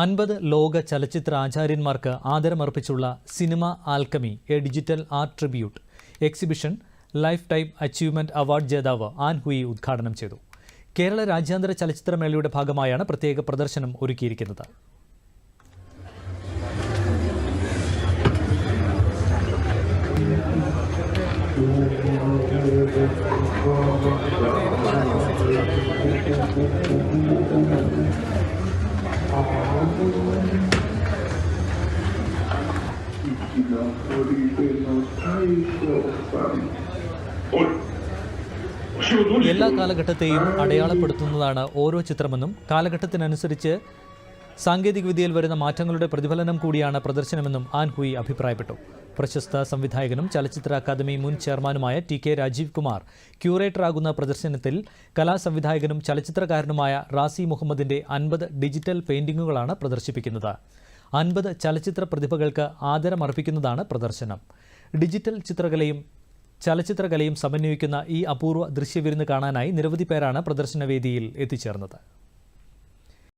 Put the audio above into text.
50 ലോക ചലച്ചിത്ര ആചാര്യന്മാർക്ക് ആദരമർപ്പിച്ചുള്ള cinema alchemy a digital art tribute exhibition lifetime achievement award ജേതാവ് ആൻ ഹുയി ഉദ്ഘാടനം ചെയ്തു. കേരള രാജ്യാന്തര ചലച്ചിത്രമേളയുടെ ഭാഗമായാണ് പ്രത്യേക പ്രദർശനം ഒരുക്കിയിരിക്കുന്നത്. എല്ലാ കാലഘട്ടത്തെയും അടയാളപ്പെടുത്തുന്നതാണ് ഓരോ ചിത്രമെന്നും കാലഘട്ടത്തിനനുസരിച്ച് സാങ്കേതികവിദ്യയിൽ വരുന്ന മാറ്റങ്ങളുടെ പ്രതിഫലനം കൂടിയാണ് പ്രദർശനമെന്നും ആൻ ഹുയി അഭിപ്രായപ്പെട്ടു. പ്രശസ്ത സംവിധായകനും ചലച്ചിത്ര അക്കാദമി മുൻ ചെയർമാനുമായ TK രാജീവ് കുമാർ ക്യൂറേറ്ററാകുന്ന പ്രദർശനത്തിൽ കലാസംവിധായകനും ചലച്ചിത്രകാരനുമായ റാസി മുഹമ്മദിന്റെ 50 ഡിജിറ്റൽ പെയിന്റിങ്ങുകളാണ് പ്രദർശിപ്പിക്കുന്നത്. 50 ചലച്ചിത്ര പ്രതിഭകൾക്ക് ആദരമർപ്പിക്കുന്നതാണ് പ്രദർശനം. ഡിജിറ്റൽ ചലച്ചിത്രകലയും സമന്വയിക്കുന്ന ഈ അപൂർവ ദൃശ്യവിരുന്ന് കാണാനായി നിരവധി പേരാണ് പ്രദർശനവേദിയിൽ എത്തിച്ചേർന്നത്.